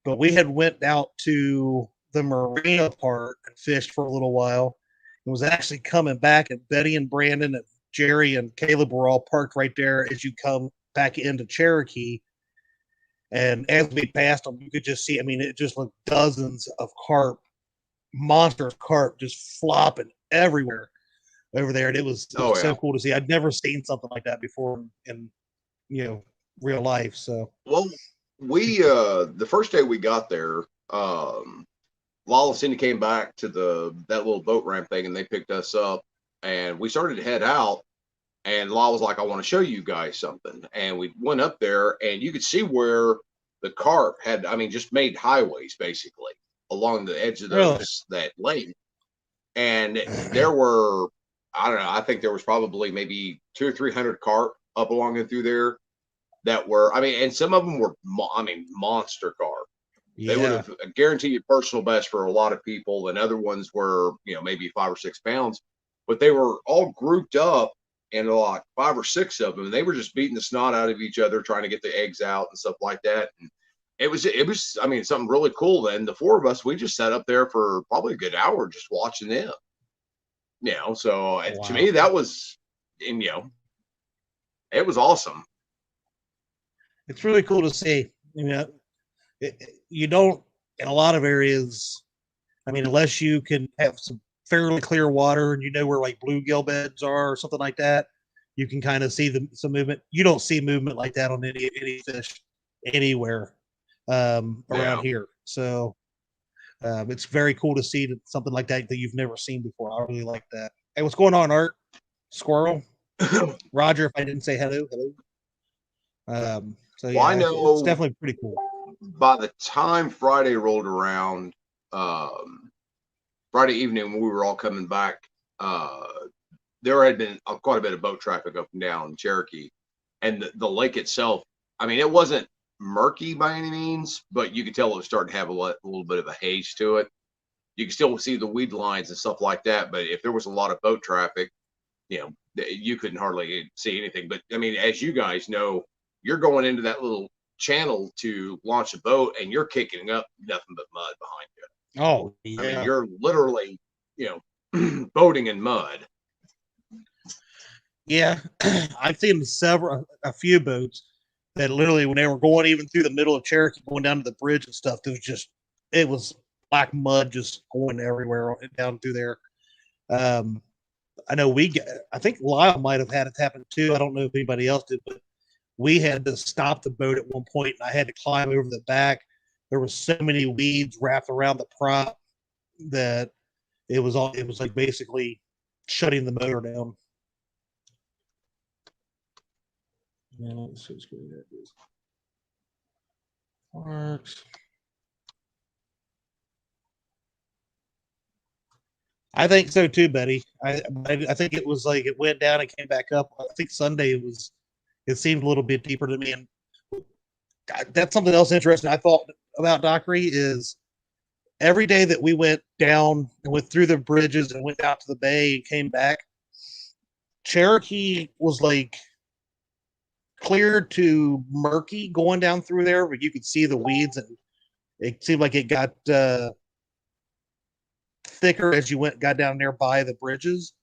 but we had went out to the marina part and fished for a little while. It was actually coming back, and Betty and Brandon and Jerry and Caleb were all parked right there as you come back into Cherokee. And as we passed them, you could just see, it just looked dozens of carp, monster carp just flopping everywhere over there. And it was so cool to see. I'd never seen something like that before in real life. So, well, we the first day we got there, Lala and Cindy came back to that little boat ramp thing, and they picked us up, and we started to head out. And Lala was like, "I want to show you guys something." And we went up there, and you could see where the carp had, just made highways basically along the edge of that lake. And there were, I don't know, I think there was probably maybe 200 or 300 carp up along and through there that were, and some of them were, monster carp. Yeah. They would have guaranteed personal best for a lot of people, and other ones were, maybe 5 or 6 pounds, but they were all grouped up, and like 5 or 6 of them, and they were just beating the snot out of each other, trying to get the eggs out and stuff like that. And it was, I mean, something really cool. Then the four of us, we just sat up there for probably a good hour just watching them. So to me, that was, and it was awesome. It's really cool to see. You don't, in a lot of areas, I mean, unless you can have some fairly clear water and where like bluegill beds are or something like that, you can kind of see some movement. You don't see movement like that on any fish anywhere around here. So it's very cool to see something like that you've never seen before. I really like that. Hey, what's going on, Art? Squirrel? Roger, if I didn't say hello. So yeah, I know it's definitely pretty cool. By the time Friday rolled around, Friday evening when we were all coming back, there had been quite a bit of boat traffic up and down Cherokee, and the lake itself. I mean, it wasn't murky by any means, but you could tell it was starting to have a little bit of a haze to it. You can still see the weed lines and stuff like that, but if there was a lot of boat traffic, you couldn't hardly see anything. But I mean, as you guys know, you're going into that little channel to launch a boat, and you're kicking up nothing but mud behind you. Oh, yeah. I mean, you're literally, boating in mud. Yeah, I've seen a few boats that literally, when they were going even through the middle of Cherokee, going down to the bridge and stuff, it was black mud just going everywhere down through there. I know I think Lyle might have had it happen too. I don't know if anybody else did, but we had to stop the boat at one point, and I had to climb over the back. There was so many weeds wrapped around the prop that it was like basically shutting the motor down. Yeah, let's see what that is. Works. I think so too, Betty. I think it was like it went down and came back up. I think Sunday it seemed a little bit deeper to me, and that's something else interesting I thought about Dockery is every day that we went down and went through the bridges and went out to the bay and came back, Cherokee was like clear to murky going down through there, but you could see the weeds, and it seemed like it got thicker as you got down there by the bridges.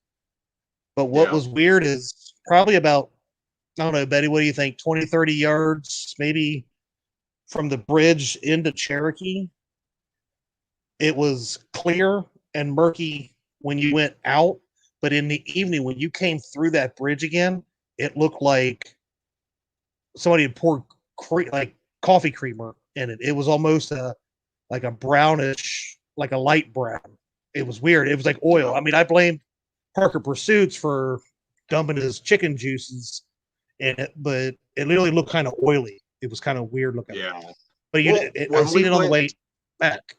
But what was weird is probably about, I don't know, Betty, what do you think? 20, 30 yards, maybe from the bridge into Cherokee. It was clear and murky when you went out, but in the evening when you came through that bridge again, it looked like somebody had poured like coffee creamer in it. It was almost like a brownish, like a light brown. It was weird. It was like oil. I mean, I blamed Parker Pursuits for dumping his chicken juices in it, but it literally looked kind of oily. It was kind of weird looking. Yeah. But I seen it on the way back.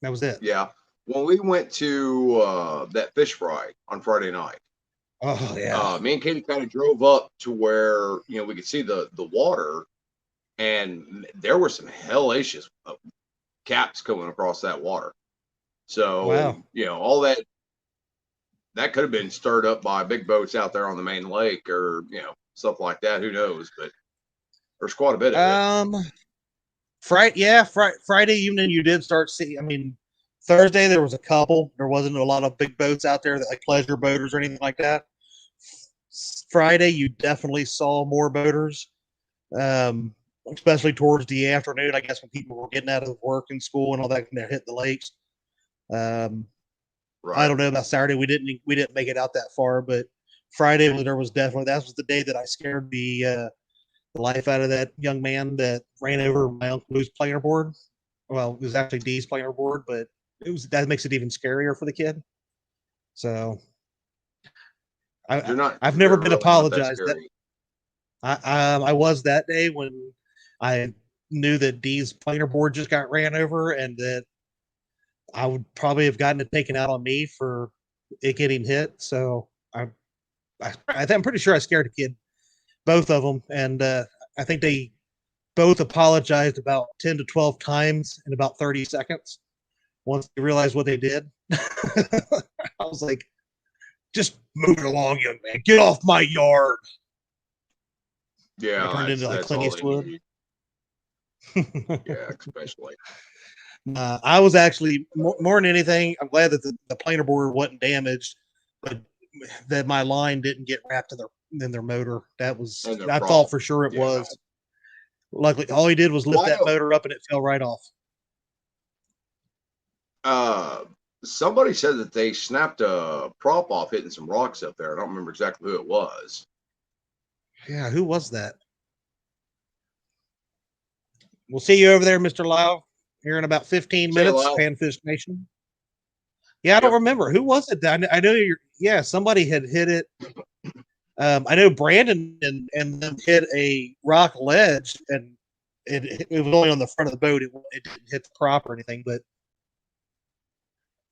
That was it. Yeah. When we went to that fish fry on Friday night, oh yeah, me and Katie kind of drove up to where we could see the water, and there were some hellacious caps coming across that water. So wow. All that could have been stirred up by big boats out there on the main lake, or stuff like that. Who knows? But there's quite a bit of it. Friday evening you did start seeing. I mean, Thursday there was a couple. There wasn't a lot of big boats out there, like pleasure boaters or anything like that. Friday you definitely saw more boaters, especially towards the afternoon. I guess when people were getting out of work and school and all that, and they're hitting the lakes. I don't know about Saturday. We didn't make it out that far, but Friday that was the day that I scared the life out of that young man that ran over my Uncle Lou's planer board. Well, it was actually Dee's planer board, but that makes it even scarier for the kid. So I've never been apologized. I was that day when I knew that Dee's planer board just got ran over, and that I would probably have gotten it taken out on me for it getting hit. So I'm pretty sure I scared a kid, both of them, and I think they both apologized about 10 to 12 times in about 30 seconds once they realized what they did. I was like, just move it along, young man. Get off my yard. Yeah. I turned into like Clint Eastwood. Yeah, especially. I was actually more than anything, I'm glad that the planer board wasn't damaged, but that my line didn't get wrapped in their motor. That was, I thought for sure it was. Luckily, all he did was lift that motor up and it fell right off. Somebody said that they snapped a prop off hitting some rocks up there. I don't remember exactly who it was. Yeah, who was that? We'll see you over there, Mr. Lau, here in about 15 minutes, Panfish Nation. Yeah, I don't remember. Who was it? I know somebody had hit it. I know Brandon and them hit a rock ledge, and it was only on the front of the boat. It didn't hit the prop or anything, but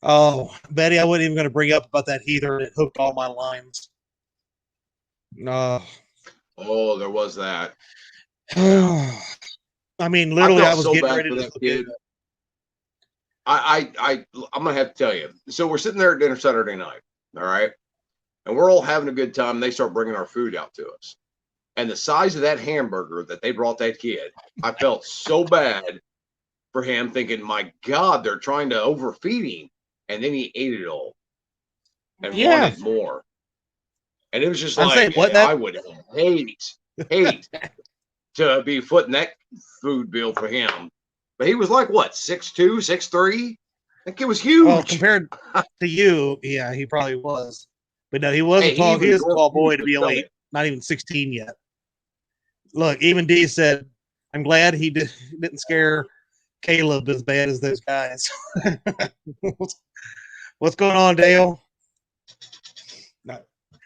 oh, Betty, I wasn't even going to bring up about that either. It hooked all my lines. Oh, there was that. I mean, literally, I was so getting ready to hook it. I'm gonna have to tell you. So we're sitting there at dinner Saturday night, all right, and we're all having a good time. They start bringing our food out to us, and the size of that hamburger that they brought that kid, I felt so bad for him, thinking, "My God, they're trying to overfeed him," and then he ate it all and wanted more. And it was just I would hate to be footing that food bill for him. But he was like, what, 6'2", 6'3"? That kid was huge. Well, compared to you, yeah, he probably was. But no, he wasn't tall. He was a tall boy to be only not even 16 yet. Look, even D said, I'm glad he didn't scare Caleb as bad as those guys. What's going on, Dale? No.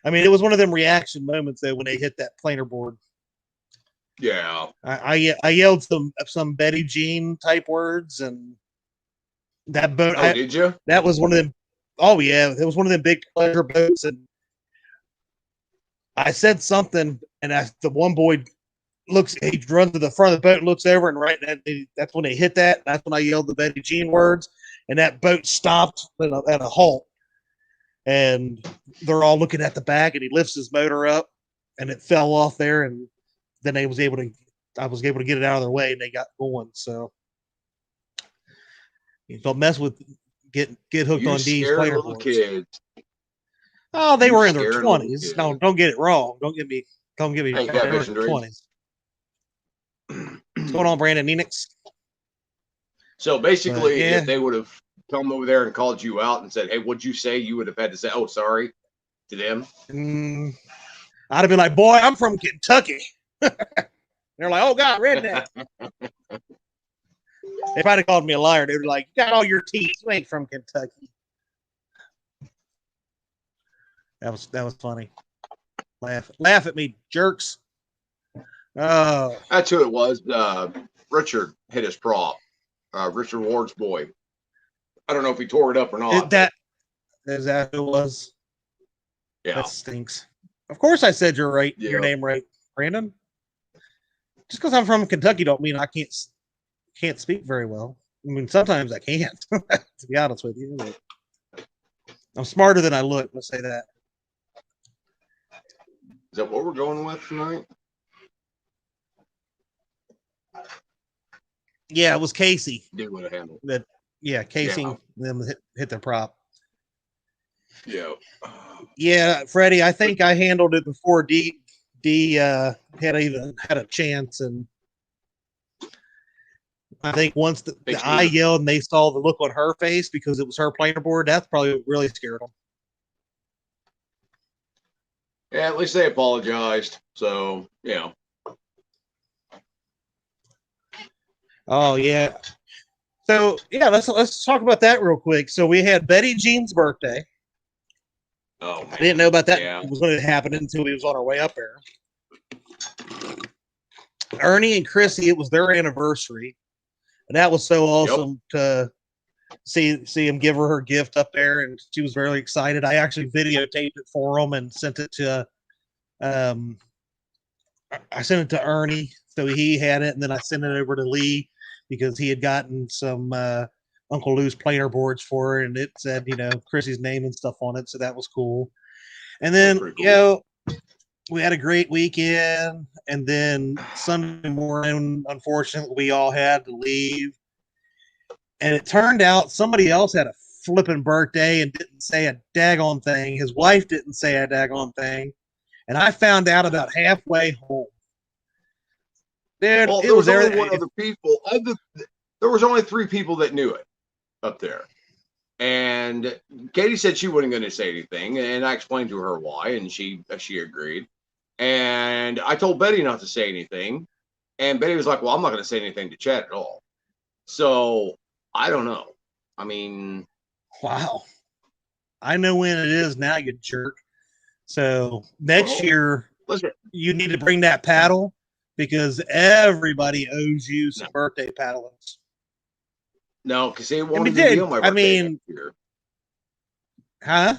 I mean, it was one of them reaction moments, though, when they hit that planer board. Yeah, I yelled some Betty Jean type words, and that boat. Oh, did you? That was one of them. Oh yeah, it was one of them big pleasure boats, and I said something, and the one boy looks. He runs to the front of the boat and looks over, and that's when they hit that. That's when I yelled the Betty Jean words, and that boat stopped at a halt, and they're all looking at the back, and he lifts his motor up, and it fell off there, and then I was able to get it out of their way, and they got going. So you don't mess with get hooked on these planer boards. Kids. Oh, they were in their 20s. No, don't get it wrong. Don't get me. They were in their 20s. What's going on, Brandon Enix? So basically, if they would have come over there and called you out and said, "Hey, what'd you say?" You would have had to say, "Oh, sorry," to them. I'd have been like, "Boy, I'm from Kentucky." They're like, "Oh God, redneck." If I'd have called me a liar, they'd be like, "You got all your teeth. You ain't from Kentucky." That was funny. Laugh at me, jerks. That's who it was. Richard hit his prop. Richard Ward's boy. I don't know if he tore it up or not. Is that who it was? Yeah. That stinks. Of course I said your name right, Brandon. Just because I'm from Kentucky don't mean I can't speak very well. I mean, sometimes I can't, to be honest with you. I'm smarter than I look, let's say that. Is that what we're going with tonight? Yeah, it was Casey. Did what I handled. Casey them hit their prop. Yeah. Yeah, Freddie, I think I handled it before D had a chance, and I think once I yelled and they saw the look on her face because it was her planer board, that's probably what really scared them. Yeah, at least they apologized. So, yeah. Oh yeah. So yeah, let's talk about that real quick. So we had Betty Jean's birthday. Oh, man. I didn't know about that. It was going to happen until we was on our way up there. Ernie and Chrissy, it was their anniversary, and that was so awesome to see him give her gift up there, and she was very excited. I actually videotaped it for him and sent it to I sent it to Ernie, so he had it, and then I sent it over to Lee because he had gotten some Uncle Lou's planer boards for her, and it said, Chrissy's name and stuff on it, so that was cool. And then, we had a great weekend, and then Sunday morning, unfortunately, we all had to leave. And it turned out somebody else had a flipping birthday and didn't say a daggone thing. His wife didn't say a daggone thing. And I found out about halfway home. Dude, well, there was only one other people. There was only 3 people that knew it up there. And Katie said she wasn't going to say anything, and I explained to her why, and she agreed. And I told Betty not to say anything, and Betty was like, "Well, I'm not going to say anything to Chad at all." So I don't know. I mean, wow. I know when it is now, you jerk. So next year, you need to bring that paddle because everybody owes you some birthday paddles. No, because they won't be on my birthday next year. Huh?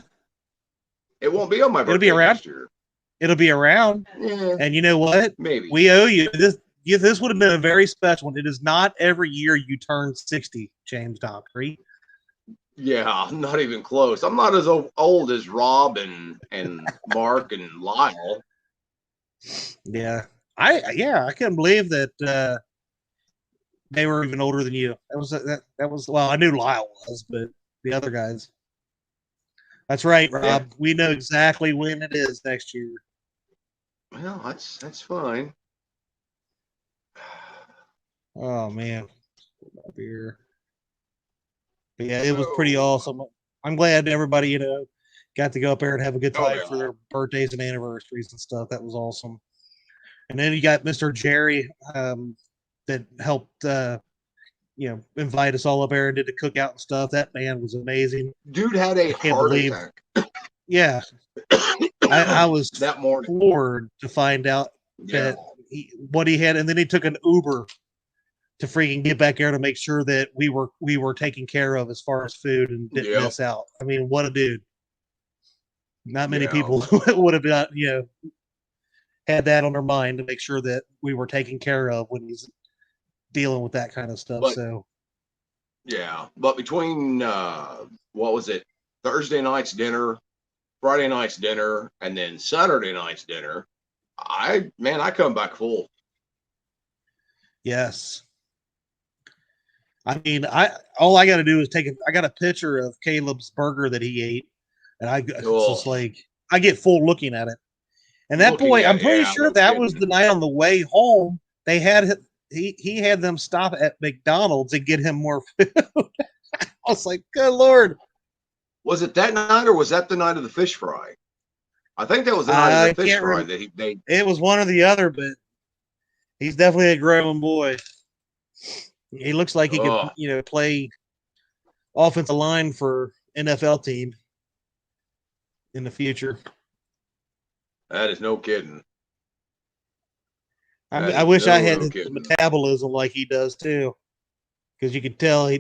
It won't be on my birthday. It'll be around. Next year. It'll be around. Yeah. And you know what? Maybe we owe you this. This would have been a very special one. It is not every year you turn 60, James Dockery. Yeah, not even close. I'm not as old as Rob and Mark and Lyle. Yeah, I couldn't believe that they were even older than you. That was well, I knew Lyle was, but the other guys. That's right, Rob. Yeah. We know exactly when it is next year. Well, that's fine. Oh man, beer. But yeah, it was pretty awesome. I'm glad everybody, got to go up there and have a good time for their birthdays and anniversaries and stuff. That was awesome. And then you got Mr. Jerry that helped, invite us all up there and did the cookout and stuff. That man was amazing. Dude had a heart attack. Yeah. I was that morning floored to find out that what he had. And then he took an Uber to freaking get back there to make sure that we were taken care of as far as food and didn't miss out. I mean, what a dude. Not many people would have got, had that on their mind to make sure that we were taken care of when he's dealing with that kind of stuff. But between what was it, Thursday night's dinner, Friday night's dinner, and then Saturday night's dinner, I come back full. Yes. I mean, all I got to do is I got a picture of Caleb's burger that he ate, and it's just like I get full looking at it. And that boy, I'm pretty sure that was the night on the way home. They had he had them stop at McDonald's and get him more food. I was like, good Lord. Was it that night or was that the night of the fish fry? I think that was the night of the fish fry that they. It was one or the other, but he's definitely a growing boy. He looks like he could, play offensive line for NFL team in the future. That is no kidding. I wish I had his metabolism like he does too, because you could tell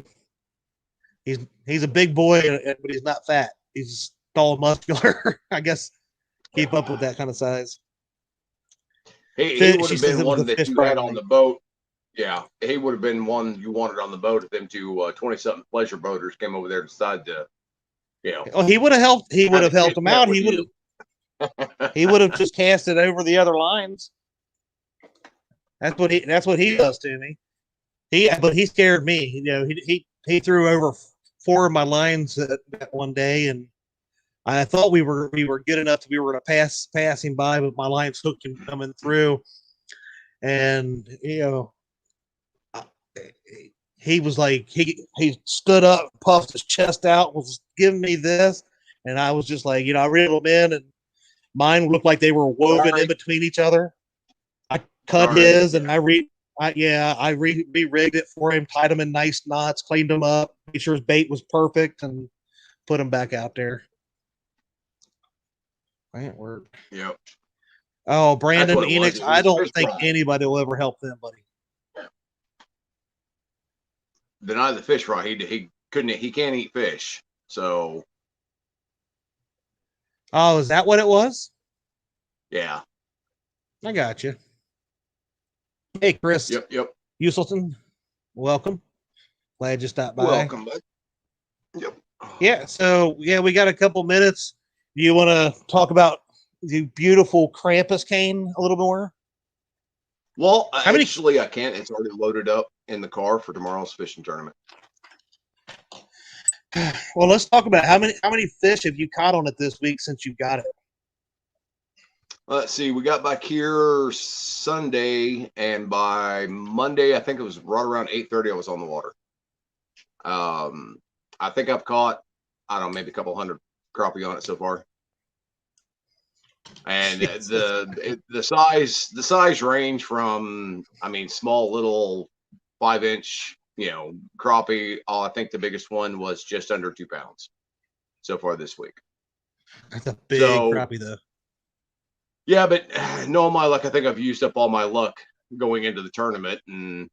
he's a big boy, but he's not fat. He's tall and muscular. I guess keep up with that kind of size. He would have been one that you had on the boat. Yeah, he would have been one you wanted on the boat if them two 20-something pleasure boaters came over there and decided to, Oh, he would have helped. He would have helped him out. He would have just cast it over the other lines. That's what he does to me. But he scared me. He threw over 4 of my lines that one day, and I thought we were good enough to be able to passing by, but my line's hooked and coming through, and he was like he stood up, puffed his chest out, was giving me this, and I was just like, I reeled them in, and mine looked like they were woven in between each other. I cut his, and I re-rigged it for him, tied him in nice knots, cleaned him up, made sure his bait was perfect, and put him back out there. That worked. Yep. Oh, Brandon Enix, I don't think anybody will ever help them, buddy. The night of the fish fry, he can't eat fish. So. Oh, is that what it was? Yeah. I got you. Hey, Chris. Yep. Uselton, welcome. Glad you stopped by. Welcome, bud. Yep. Yeah. So we got a couple minutes. Do you want to talk about the beautiful Krampus cane a little more? Well, actually, I can't. It's already loaded up in the car for tomorrow's fishing tournament. Well, let's talk about how many fish have you caught on it this week since you got it? Let's see. We got back here Sunday, and by Monday, I think it was right around 8:30. I was on the water. I think I've caught, I don't know, maybe a couple hundred crappie on it so far. And the size range from, I mean, small little 5-inch, crappie. I think the biggest one was just under 2 pounds so far this week. That's a big crappie, though. Yeah, but no, my luck, I think I've used up all my luck going into the tournament, and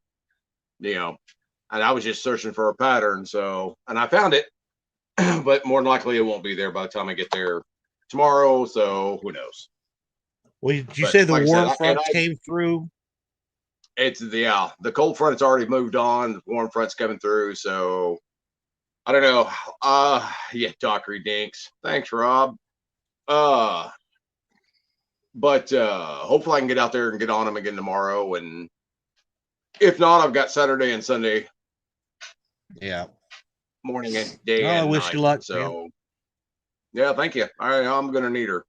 and I was just searching for a pattern, and I found it, but more than likely it won't be there by the time I get there tomorrow, so who knows. Well, did you say the warm front came through? The cold front's already moved on, the warm front's coming through, so I don't know. Yeah, Dockery dinks. Thanks, Rob. But hopefully I can get out there and get on them again tomorrow, and if not, I've got Saturday and Sunday. Yeah. Morning and day. I wish night. You luck. So, man. Yeah, thank you. I'm gonna need her.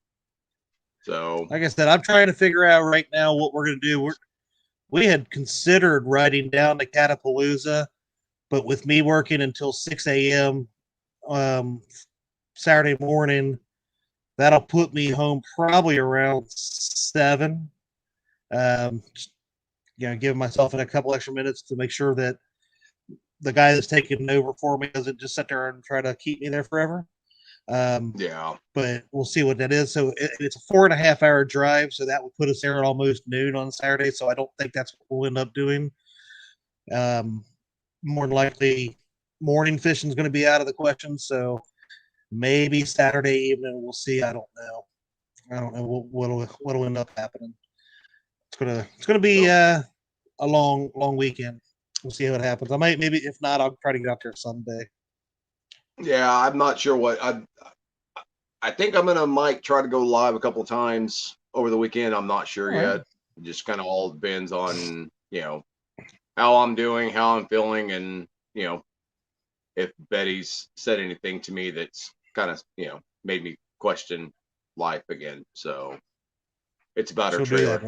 So, like I said, I'm trying to figure out right now what we're gonna do. We had considered riding down to Catapalooza, but with me working until 6 a.m. Saturday morning, that'll put me home probably around 7. Giving myself a couple extra minutes to make sure that the guy that's taking over for me doesn't just sit there and try to keep me there forever. Yeah. But we'll see what that is. So it's a 4.5-hour drive, so that would put us there at almost noon on Saturday. So I don't think that's what we'll end up doing. More than likely, morning fishing is going to be out of the question. So maybe Saturday evening, we'll see. I don't know what'll end up happening. It's gonna be a long weekend. We'll see how it happens. I might, maybe if not, I'll try to get out there Sunday. Yeah, I'm not sure what I think might try to go live a couple of times over the weekend. I'm not sure yet. It just kind of all depends on how I'm doing, how I'm feeling, and if Betty's said anything to me that's kind of made me question life again. So it's about her trailer.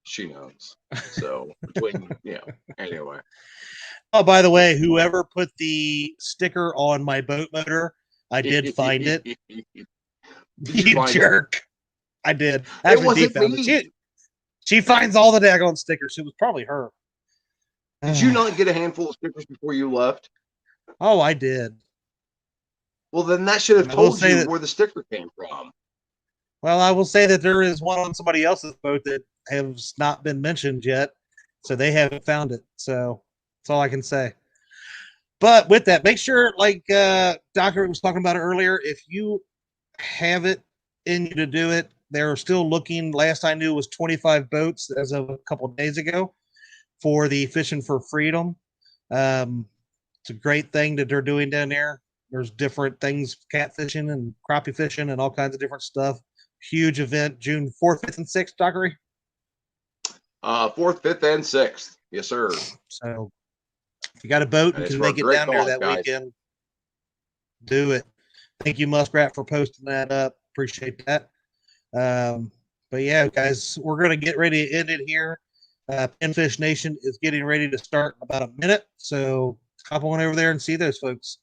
She knows. So between anyway. Oh, by the way, whoever put the sticker on my boat motor, I did find it. You jerk! I did. Actually, it wasn't me. She finds all the daggone stickers. It was probably her. Did you not get a handful of stickers before you left? Oh, I did. Well, then that should have told you where the sticker came from. Well, I will say that there is one on somebody else's boat that has not been mentioned yet, so they haven't found it. So that's all I can say. But with that, make sure, like Dockery was talking about it earlier, if you have it in you to do it, they're still looking. Last I knew was 25 boats as of a couple of days ago for the Fishing for Freedom. It's a great thing that they're doing down there. There's different things, catfishing and crappie fishing and all kinds of different stuff. Huge event, June 4th, 5th, and 6th, Dockery? 4th, 5th, and 6th. Yes, sir. So if you got a boat and can make it down there that weekend, do it. Thank you, Muskrat, for posting that up. Appreciate that. But yeah, guys, we're going to get ready to end it here. Pinfish Nation is getting ready to start in about a minute. So hop on over there and see those folks.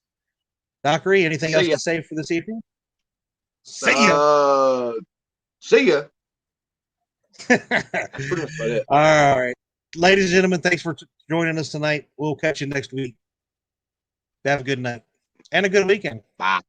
Dockery, anything else to say for this evening? See ya. See ya. All right. Ladies and gentlemen, thanks for joining us tonight. We'll catch you next week. Have a good night and a good weekend. Bye.